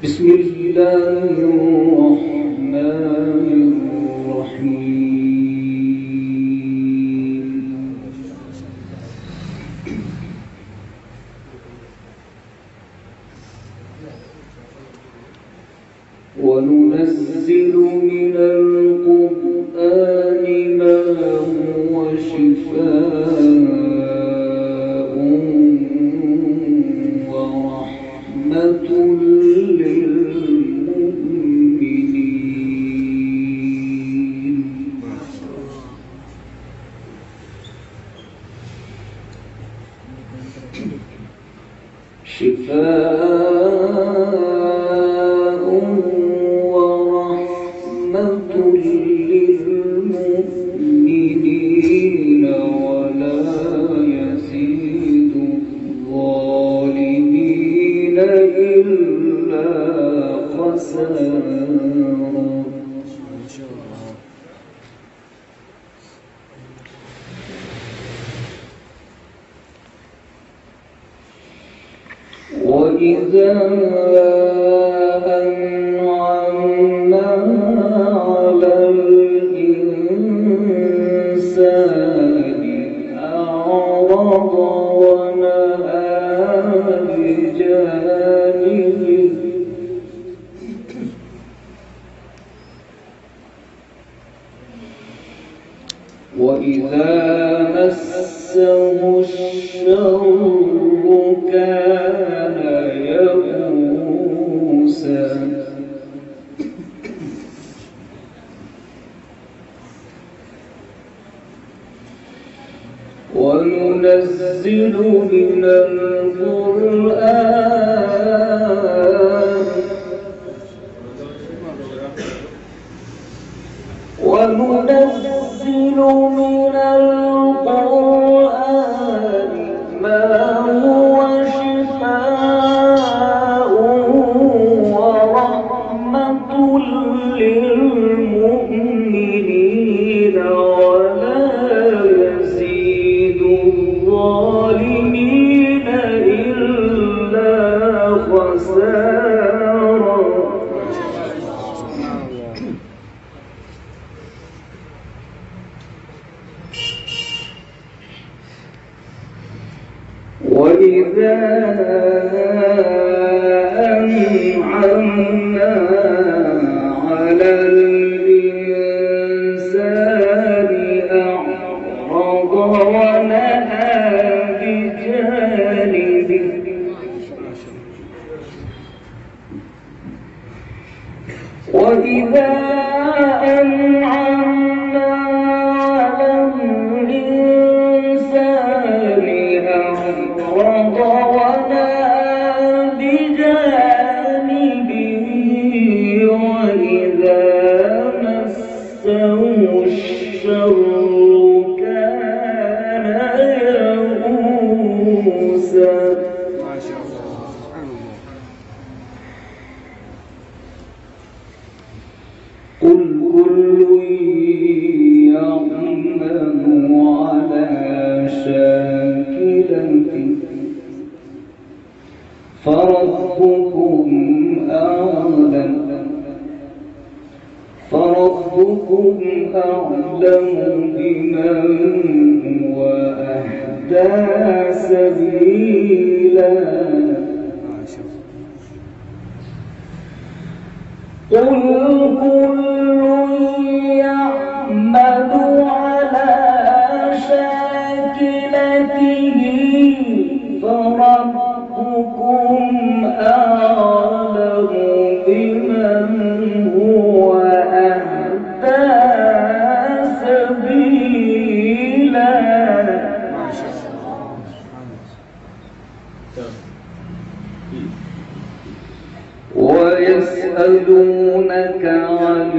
بسم الله الرحمن الرحيم وننزل من القرآن ما هو شفاء ورحمة للمؤمنين شفاء ورحمة للمؤمنين ولا يزيد الظالمين إلا خسارا. وإذا أنعمنا على الإنسان أعرض ونأى بجانبه وإذا مسه الشر كان يئوسا. وننزل من القرآن ما هو شفاء ورحمة للمؤمنين ولا يزيد الظالمين إلا خسارا. وإذا أنعمنا على الإنسان أعرض ونأى بجانبه وإذا أنعمنا على الإنسان أعرض ونأى بجانبه وإذا مسه الشر كان يئوسا. قل كل يعمل على شاكلته فربكم أعلم بمن هو أهدى سبيلا. قل كل يعمل على شاكلته فربكم أعلم بمن هو أهدى سبيلا. ويسألونك عن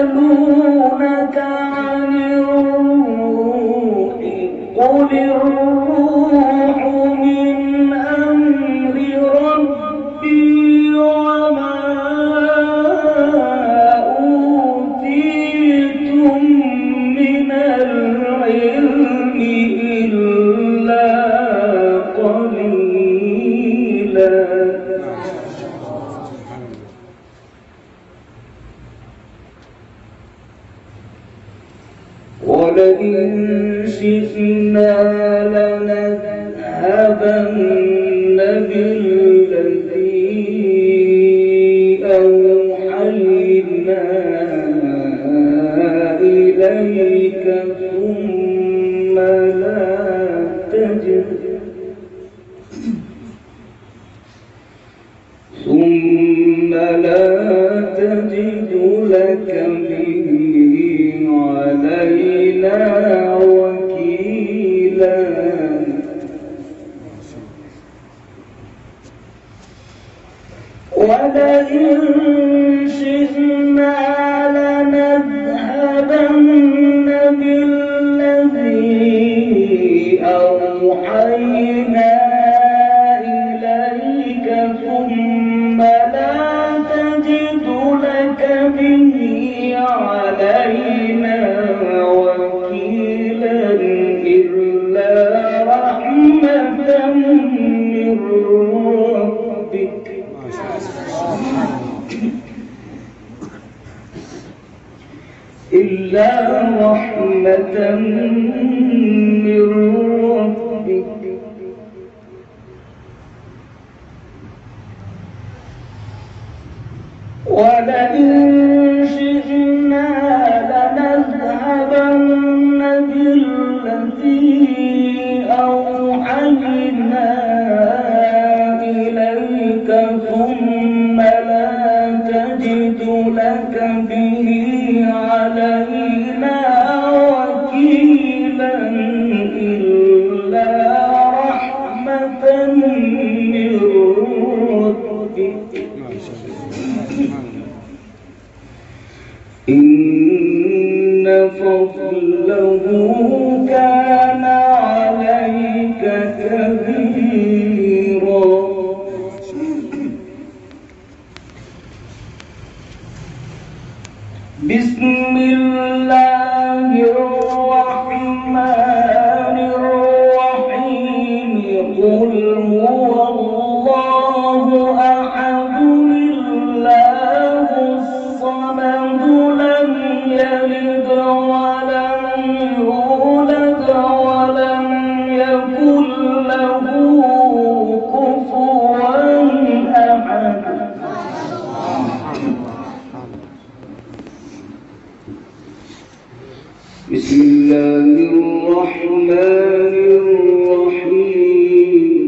ويسألونك عن الروح قل الروح من أمر ربي وما أوتيتم من العلم إلا قليلا. ولئن شئنا لنذهبن بالذي أوحينا إليك ثم لا تجد لك به علينا وكيلا. ولئن شئنا لنذهبن بالذي أوحينا إليك ثم لا تجد لك به علينا وكيلا إلا رحمة من ربك ولئن شئنا لنذهبن بالذي أوحينا إليك ثم لا تجد لك به علينا وكيلا إلا رحمة من ربك إن فضله كان عليك كبيرا. بسم الله الرحمن الرحيم قل هو الله أحد الله الصمد لم يلد ولم يولد ولم يكن له كفوا أحد. بسم الله الرحمن الرحيم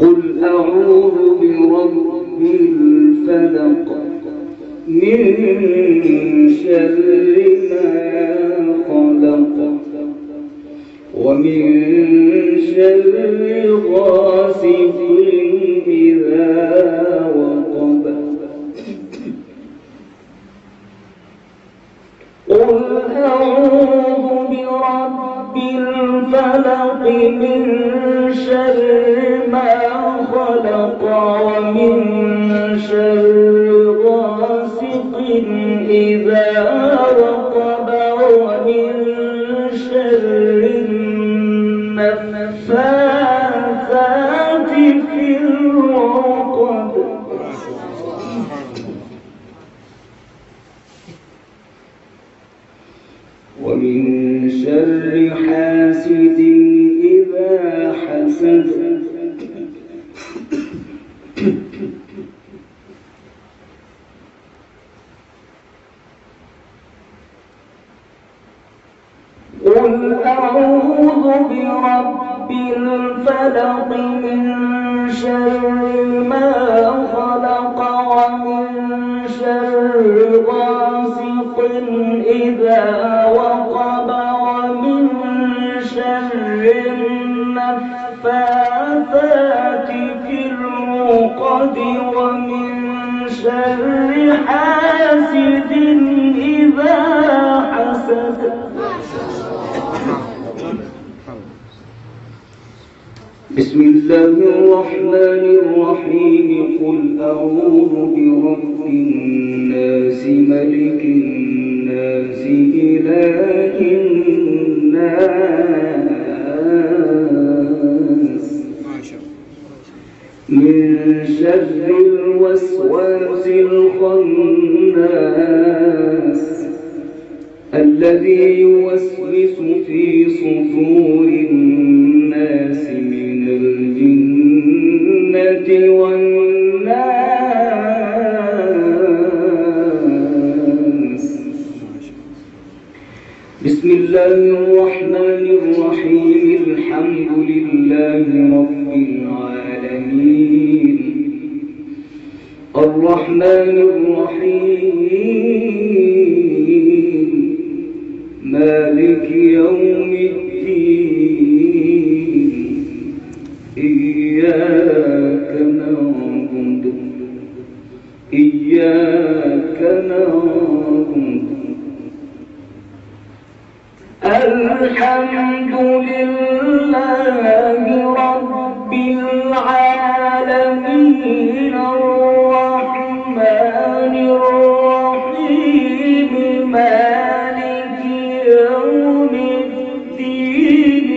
قل أعوذ برب الفلق من شر ما خلق ومن شر غاسق إذا وقب قل أعوذ برب الفلق من شر ما خلق ومن شر غاسق إذا وقب ومن شر النفاثات في العقد ومن شر حاسد إذا حسد قل أعوذ برب الفلق من شر ما خلق ومن شر غاسق إذا وقب ومن شر النفاثات في العقد ومن شر حاسد إذا حسد. بسم الله الرحمن الرحيم. قل أعوذ برب الناس ملك الناس إله الناس من شر الوسواس الخناس الذي يوسوس في صدور الناس من الجنة والناس. بسم الله الرحمن الرحيم. الحمد لله رب العالمين الرحمن الرحيم مالك يوم الدين إياك نعبد الحمد لله رب العالمين الرحمن الرحيم مالك يوم الدين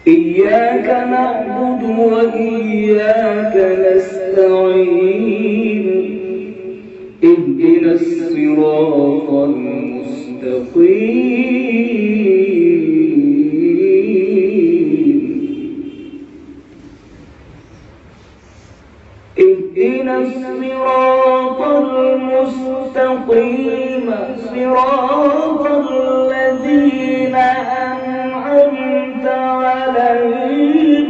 إياك نعبد وإياك نستعين. اهدنا الصراط المستقيم. اهدنا الصراط المستقيم صراط الذين أنعمت عليهم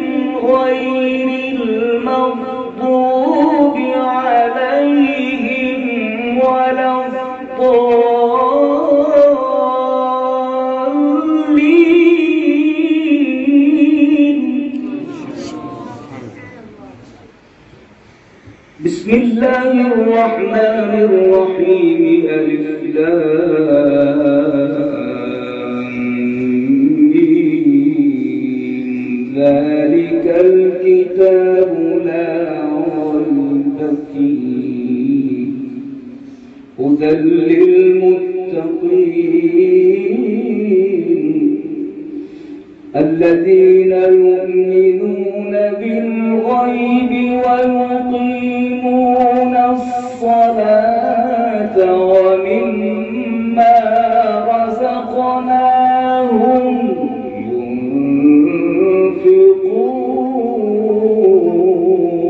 غير المغضوب عليهم ولا الضالين. بسم الله الرحمن الرحيم. ألف لام ميم ذلك الكتاب لا ريب فيه هدى للمتقين الذين يؤمنون بالغيب ويقيمون الصلاة ومما رزقناهم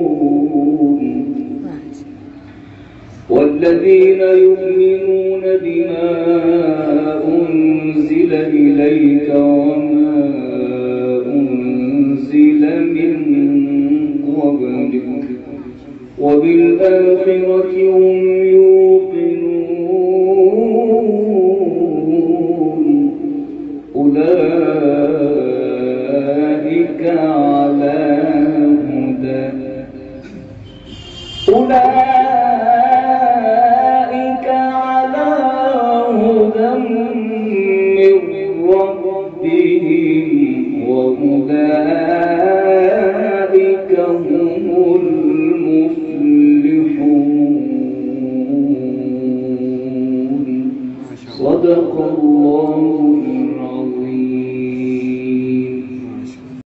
ينفقون والذين يؤمنون بما أنزل إليك وما أنزل من قبلك وبالآخرة هم يوقنون أولئك على هدى من ربهم وأولئك هم المفلحون. صدق